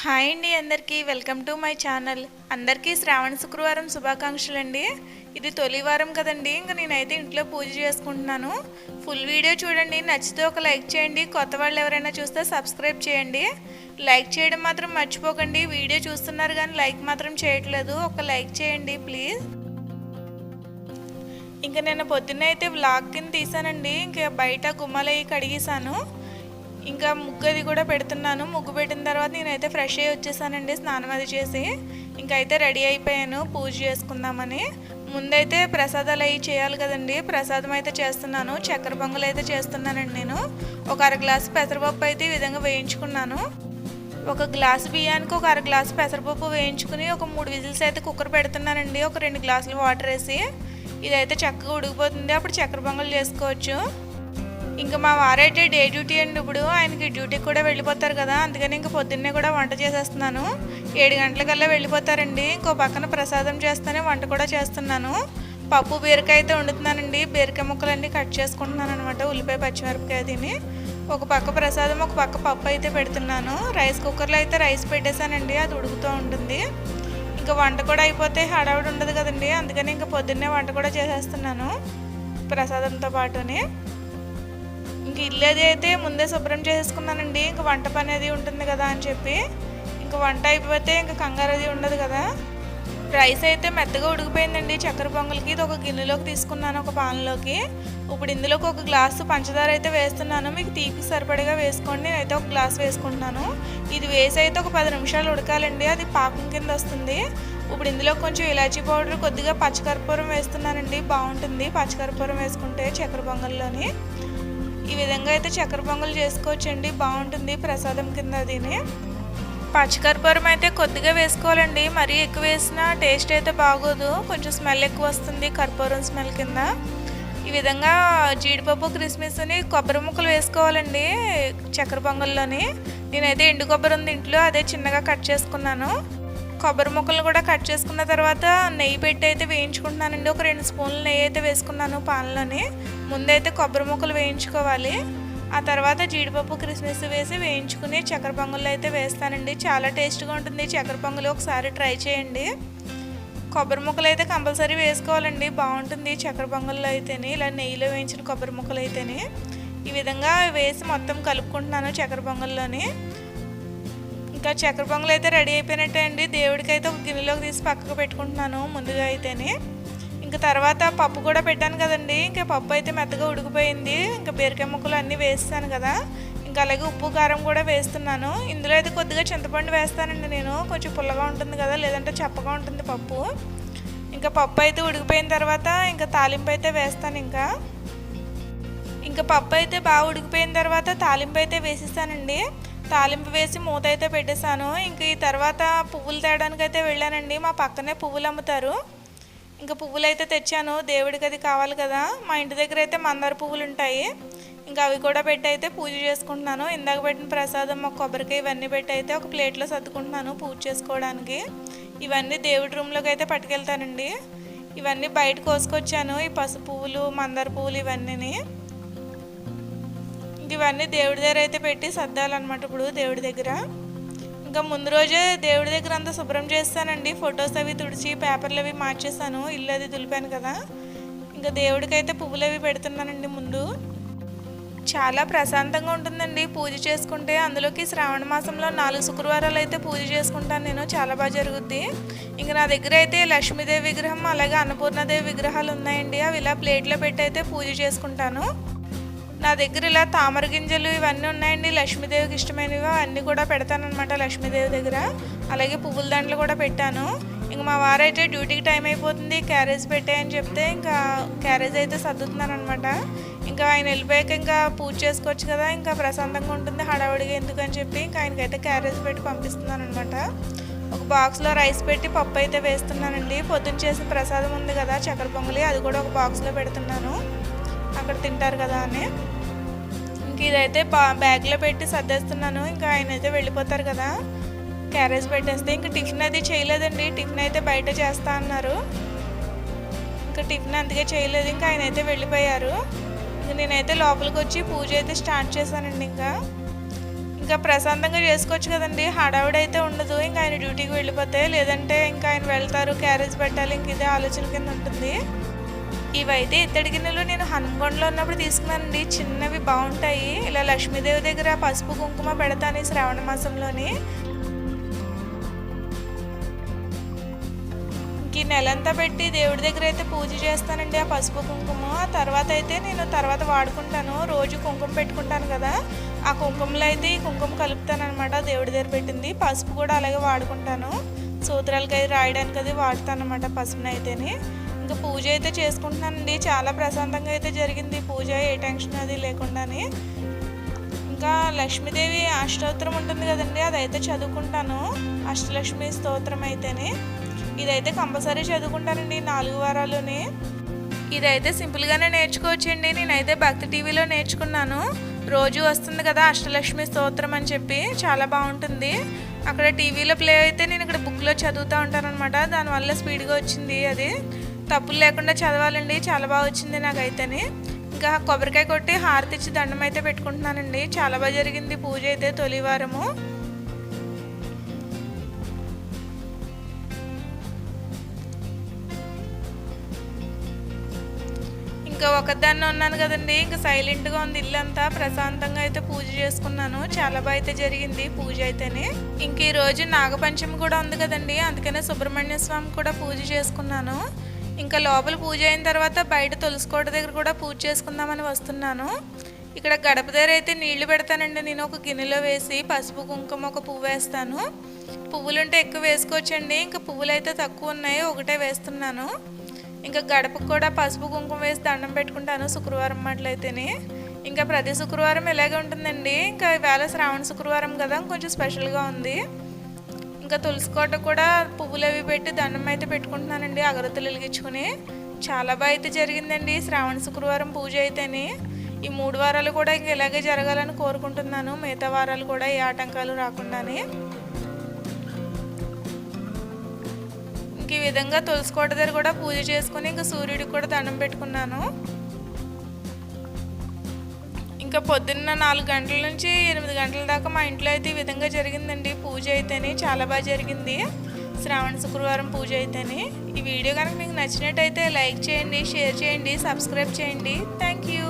Hi అండి, అందరికీ welcome to my channel. అందరికీ శ్రావణ శుక్రవారం శుభాకాంక్షలు అండి. ఇది తొలి వారం కదండి, ఇంకా నేనైతే ఇంట్లో పూజ చేసుకుంటున్నాను. ఫుల్ వీడియో చూడండి, నచ్చితే ఒక లైక్ చేయండి. కొత్త వాళ్ళు ఎవరైనా చూస్తే సబ్స్క్రైబ్ చేయండి. లైక్ చేయడం మాత్రం మర్చిపోకండి. వీడియో చూస్తున్నారు కానీ లైక్ మాత్రం చేయట్లేదు, ఒక లైక్ చేయండి ప్లీజ్. ఇంకా నేను పొద్దున్నే అయితే వ్లాగ్ కింద తీసానండి. ఇంకా బయట గుమ్మలయ్యి కడిగేసాను. ఇంకా ముగ్గు అది కూడా పెడుతున్నాను. ముగ్గు పెట్టిన తర్వాత నేనైతే ఫ్రెష్ అయ్యి వచ్చేసానండి, స్నానం అది చేసి. ఇంకా అయితే రెడీ అయిపోయాను పూజ చేసుకుందామని. ముందైతే ప్రసాదాలు అవి చేయాలి కదండి, ప్రసాదం అయితే చేస్తున్నాను. చక్కెర పొంగల్ అయితే చేస్తున్నానండి. నేను ఒక అర గ్లాసు పెసరపప్పు అయితే ఈ విధంగా వేయించుకున్నాను. ఒక గ్లాసు బియ్యానికి ఒక అర గ్లాసు పెసరపప్పు వేయించుకుని ఒక 3 విజిల్స్ అయితే కుక్కర్ పెడుతున్నానండి. ఒక 2 గ్లాసులు వాటర్ వేసి ఇదైతే చక్కగా ఉడికిపోతుంది. అప్పుడు చక్కెర పొంగల్ చేసుకోవచ్చు. ఇంకా మా వారైతే డే డ్యూటీ అండి, ఇప్పుడు ఆయనకి డ్యూటీకి కూడా వెళ్ళిపోతారు కదా, అందుకని ఇంకా పొద్దున్నే కూడా వంట చేసేస్తున్నాను. 7 గంటలకల్లా వెళ్ళిపోతారండి. ఇంకో పక్కన ప్రసాదం చేస్తానే వంట కూడా చేస్తున్నాను. పప్పు బీరకాయ అయితే వండుతున్నానండి. బీరకాయ ముక్కలన్నీ కట్ చేసుకుంటున్నాను అనమాట, ఉల్లిపాయ పచ్చిమిరపకాయ తిని. ఒక పక్క ప్రసాదం, ఒక పక్క పప్పు అయితే పెడుతున్నాను. రైస్ కుక్కర్లో అయితే రైస్ పెట్టేశానండి, అది ఉడుకుతూ ఉంటుంది. ఇంకా వంట కూడా అయిపోతే హడావిడి ఉండదు కదండి, అందుకని ఇంకా పొద్దున్నే వంట కూడా చేసేస్తున్నాను ప్రసాదంతో పాటుని. ఇంక ఇల్లు అది అయితే ముందే శుభ్రం చేసేసుకున్నానండి. ఇంక వంట పని అది ఉంటుంది కదా అని చెప్పి. ఇంక వంట అయిపోతే ఇంకా కంగారు అది ఉండదు కదా. రైస్ అయితే మెత్తగా ఉడికిపోయిందండి చక్కెర పొంగల్కి. ఇది ఒక గిన్నెలోకి తీసుకున్నాను, ఒక పాన్లోకి. ఇప్పుడు ఇందులోకి ఒక గ్లాసు పంచదార అయితే వేస్తున్నాను. మీకు తీపి సరిపడగా వేసుకోండి, నేనైతే ఒక గ్లాస్ వేసుకుంటున్నాను. ఇది వేసి అయితే ఒక 10 నిమిషాలు ఉడకాలండి, అది పాకం కింద వస్తుంది. ఇప్పుడు ఇందులో కొంచెం ఇలాచీ పౌడర్, కొద్దిగా పచ్చకర్పూరం వేస్తున్నానండి, బాగుంటుంది పచ్చకర్పూరం వేసుకుంటే చక్కెర పొంగల్లోని. ఈ విధంగా అయితే చక్కెర పొంగల్ చేసుకోవచ్చండి, బాగుంటుంది ప్రసాదం కింద. దీని పచ్చకర్పూరం అయితే కొద్దిగా వేసుకోవాలండి, మరీ ఎక్కువ వేసినా టేస్ట్ అయితే బాగోదు, కొంచెం స్మెల్ ఎక్కువ వస్తుంది కర్పూరం స్మెల్ కింద. ఈ విధంగా జీడిపప్పు, కిస్మిస్ని, కొబ్బరి ముక్కలు వేసుకోవాలండి చక్కెర పొంగల్లోని. నేనైతే ఎండు కొబ్బరి ఉంది ఇంట్లో, అదే చిన్నగా కట్ చేసుకున్నాను. కొబ్బరి ముక్కలు కూడా కట్ చేసుకున్న తర్వాత నెయ్యి పెట్టి అయితే వేయించుకుంటున్నానండి. ఒక 2 స్పూన్లు నెయ్యి అయితే వేసుకున్నాను పాన్లోని. ముందైతే కొబ్బరి ముక్కలు వేయించుకోవాలి, ఆ తర్వాత జీడిపప్పు, కిస్మిస్ వేసి వేయించుకుని చక్కెర పొంగల్లో అయితే వేస్తానండి. చాలా టేస్ట్గా ఉంటుంది చక్కెర పొంగల్, ఒకసారి ట్రై చేయండి. కొబ్బరి ముక్కలు అయితే కంపల్సరీ వేసుకోవాలండి, బాగుంటుంది చక్కెర పొంగల్లో అయితేనే. ఇలా నెయ్యిలో వేయించిన కొబ్బరి ముక్కలు అయితేనే. ఈ విధంగా వేసి మొత్తం కలుపుకుంటున్నాను చక్కెర పొంగల్లోని. ఇంకా చక్కెర పొంగల్ అయితే రెడీ అయిపోయినట్టే అండి. దేవుడికి అయితే ఒక గిన్నెలోకి తీసి పక్కకు పెట్టుకుంటున్నాను ముందుగా అయితేనే. ఇంకా తర్వాత పప్పు కూడా పెట్టాను కదండి, ఇంకా పప్పు అయితే మెత్తగా ఉడికిపోయింది. ఇంకా బీరకాయ ముక్కలు అన్నీ వేస్తాను కదా, ఇంకా అలాగే ఉప్పు కారం కూడా వేస్తున్నాను. ఇందులో అయితే కొద్దిగా చింతపండు వేస్తానండి నేను, కొంచెం పుల్లగా ఉంటుంది కదా, లేదంటే చప్పగా ఉంటుంది పప్పు. ఇంకా పప్పు అయితే ఉడికిపోయిన తర్వాత ఇంకా తాలింపు అయితే వేస్తాను. ఇంకా పప్పు అయితే బాగా ఉడికిపోయిన తర్వాత తాలింపు అయితే వేసేస్తానండి. తాలింపు వేసి మూత అయితే పెట్టేశాను. ఇంక ఈ తర్వాత పువ్వులు తేయడానికి అయితే వెళ్ళానండి, మా పక్కనే పువ్వులు అమ్ముతారు. ఇంకా పువ్వులు అయితే తెచ్చాను, దేవుడికి అది కావాలి కదా. మా ఇంటి దగ్గర అయితే మందార పువ్వులు ఉంటాయి, ఇంకా అవి కూడా పెట్టి అయితే పూజ చేసుకుంటున్నాను. ఇందాక పెట్టిన ప్రసాదం, ఒక కొబ్బరికాయ ఇవన్నీ పెట్టి అయితే ఒక ప్లేట్లో సర్దుకుంటున్నాను పూజ చేసుకోవడానికి. ఇవన్నీ దేవుడి రూమ్లోకి అయితే పట్టుకెళ్తానండి. ఇవన్నీ బయట కోసుకొచ్చాను, ఈ పసుపు పువ్వులు, మందార పువ్వులు ఇవన్నీ. ఇవన్నీ దేవుడి దగ్గర అయితే పెట్టి సర్దాలన్నమాట ఇప్పుడు దేవుడి దగ్గర. ఇంకా ముందు రోజే దేవుడి దగ్గర అంతా శుభ్రం చేస్తానండి, ఫొటోస్ అవి తుడిచి పేపర్లు అవి మార్చేసాను, ఇల్లు అది దులిపాను కదా. ఇంకా దేవుడికి అయితే పువ్వులు అవి పెడుతున్నానండి ముందు. చాలా ప్రశాంతంగా ఉంటుందండి పూజ చేసుకుంటే. అందులోకి శ్రావణ మాసంలో 4 శుక్రవారాలు అయితే పూజ చేసుకుంటాను నేను, చాలా బాగా జరుగుద్ది. ఇంకా నా దగ్గర అయితే లక్ష్మీదేవి విగ్రహం, అలాగే అన్నపూర్ణదేవి విగ్రహాలు ఉన్నాయండి. అవి ఇలా ప్లేట్లో పెట్టి అయితే పూజ చేసుకుంటాను. నా దగ్గర ఇలా తామర గింజలు ఇవన్నీ ఉన్నాయండి, లక్ష్మీదేవికి ఇష్టమైనవి అన్నీ కూడా పెడతానమాట లక్ష్మీదేవి దగ్గర. అలాగే పువ్వుల దండలు కూడా పెట్టాను. ఇంక మా వారైతే డ్యూటీకి టైం అయిపోతుంది, క్యారేజ్ పెట్టాయని చెప్తే ఇంకా క్యారేజ్ అయితే సర్దుతున్నాను అనమాట. ఇంకా ఆయన వెళ్ళిపోయాక ఇంకా పూజ చేసుకోవచ్చు కదా, ఇంకా ప్రశాంతంగా ఉంటుంది, హడావుడిగా ఎందుకని చెప్పి ఇంకా ఆయనకైతే క్యారేజ్ పెట్టి పంపిస్తున్నాను అనమాట. ఒక బాక్స్లో రైస్ పెట్టి పప్పు అయితే వేస్తున్నానండి. పొద్దున్న చేసిన ప్రసాదం ఉంది కదా చక్కెర పొంగలి, అది కూడా ఒక బాక్స్లో పెడుతున్నాను, అక్కడ తింటారు కదా అని. ఇంక ఇదైతే బ్యాగ్లో పెట్టి సర్దేస్తున్నాను. ఇంకా ఆయన అయితే వెళ్ళిపోతారు కదా, క్యారేజ్ పెట్టేస్తే. ఇంకా టిఫిన్ అది చేయలేదండి, టిఫిన్ అయితే బయట చేస్తా అన్నారు. ఇంకా టిఫిన్ అందుకే చేయలేదు, ఇంకా ఆయన అయితే వెళ్ళిపోయారు. ఇంక నేనైతే లోపలికి వచ్చి పూజ అయితే స్టార్ట్ చేశానండి. ఇంకా ఇంకా ప్రశాంతంగా చేసుకోవచ్చు కదండి, హడావిడైతే ఉండదు. ఇంకా ఆయన డ్యూటీకి వెళ్ళిపోతే, లేదంటే ఇంకా ఆయన వెళ్తారు, క్యారేజ్ పెట్టాలి, ఇంక ఇదే ఆలోచన కింద ఉంటుంది. ఇవైతే ఇత్తడి గిన్నెలు నేను హనుమకొండలో ఉన్నప్పుడు తీసుకున్నానండి. చిన్నవి బాగుంటాయి. ఇలా లక్ష్మీదేవి దగ్గర పసుపు కుంకుమ పెడతాను ఈ శ్రావణ మాసంలోని. ఈ నెలంతా పెట్టి దేవుడి దగ్గర అయితే పూజ చేస్తానండి ఆ పసుపు కుంకుమ. తర్వాత అయితే నేను వాడుకుంటాను. రోజు కుంకుమ పెట్టుకుంటాను కదా, ఆ కుంకుమలో అయితే ఈ కుంకుమ కలుపుతాను అనమాట. దేవుడి దగ్గర పెట్టింది పసుపు కూడా అలాగే వాడుకుంటాను. సూత్రాలకి అది రాయడానికి అది వాడతాను అనమాట పసుపుని అయితేనే. ఇంకా పూజ అయితే చేసుకుంటున్నానండి. చాలా ప్రశాంతంగా అయితే జరిగింది పూజ, ఏ టెన్షన్ అది లేకుండానే. ఇంకా లక్ష్మీదేవి అష్టోత్తరం ఉంటుంది కదండి, అదైతే చదువుకుంటాను. అష్టలక్ష్మి స్తోత్రం అయితేనే ఇదైతే కంపల్సరీ చదువుకుంటానండి 4 వారాల్లోనే. ఇదైతే సింపుల్గానే నేర్చుకోవచ్చండి. నేనైతే భక్తి టీవీలో నేర్చుకున్నాను. రోజు వస్తుంది కదా అష్టలక్ష్మి స్తోత్రం అని చెప్పి, చాలా బాగుంటుంది. అక్కడ టీవీలో ప్లే అయితే నేను ఇక్కడ బుక్లో చదువుతూ ఉంటాను అనమాట. దానివల్ల స్పీడ్గా వచ్చింది. అది తప్పులు లేకుండా చదవాలండి, చాలా బాగా వచ్చింది నాకైతేనే. ఇంకా కొబ్బరికాయ కొట్టి హారతి ఇచ్చి దండం అయితే పెట్టుకుంటున్నానండి. చాలా బాగా జరిగింది పూజ అయితే తొలి వారము. ఇంకా ఒకదాన్ని ఉన్నాను కదండి, ఇంకా సైలెంట్గా ఉంది ఇల్లంతా. ప్రశాంతంగా అయితే పూజ చేసుకున్నాను. చాలా బాగా అయితే జరిగింది పూజ అయితేనే. ఇంక ఈరోజు నాగపంచమి కూడా ఉంది కదండి, అందుకనే సుబ్రహ్మణ్య స్వామి కూడా పూజ చేసుకున్నాను. ఇంకా లోపల పూజ అయిన తర్వాత బయట తులసికోట దగ్గర కూడా పూజ చేసుకుందామని వస్తున్నాను. ఇక్కడ గడప దగ్గర అయితే నీళ్లు పెడతానండి నేను ఒక గిన్నెలో వేసి. పసుపు కుంకుమ ఒక పువ్వు వేస్తాను. పువ్వులుంటే ఎక్కువ వేసుకోవచ్చండి, ఇంకా పువ్వులు అయితే తక్కువ ఉన్నాయి, ఒకటే వేస్తున్నాను. ఇంకా గడపకు కూడా పసుపు కుంకుమ వేసి దండం పెట్టుకుంటాను శుక్రవారం అట్లయితేనే. ఇంకా ప్రతి శుక్రవారం ఇలాగే ఉంటుందండి. ఇంకా ఈవేళ శ్రావణ శుక్రవారం కదా, కొంచెం స్పెషల్గా ఉంది. ఇంకా తులసికోట కూడా పువ్వులు అవి పెట్టి దండం అయితే పెట్టుకుంటున్నానండి అగరత్తులు వెలిగించుకుని. చాలా బాగా అయితే జరిగిందండి శ్రావణ శుక్రవారం పూజ అయితేనే. ఈ 3 వారాలు కూడా ఇంక ఇలాగే జరగాలని కోరుకుంటున్నాను. మిగతా వారాలు కూడా ఏ ఆటంకాలు రాకుండానే. ఇంక ఈ విధంగా తులసికోట దగ్గర కూడా పూజ చేసుకుని ఇంకా సూర్యుడికి కూడా దండం పెట్టుకున్నాను. ఇంకా పొద్దున్న 4 గంటల నుంచి 8 గంటల దాకా మా ఇంట్లో అయితే ఈ విధంగా జరిగిందండి పూజ అయితేనే. చాలా బాగా జరిగింది శ్రావణ శుక్రవారం పూజ అయితేనే. ఈ వీడియో కనుక మీకు నచ్చినట్టయితే లైక్ చేయండి, షేర్ చేయండి, సబ్స్క్రైబ్ చేయండి. Thank you.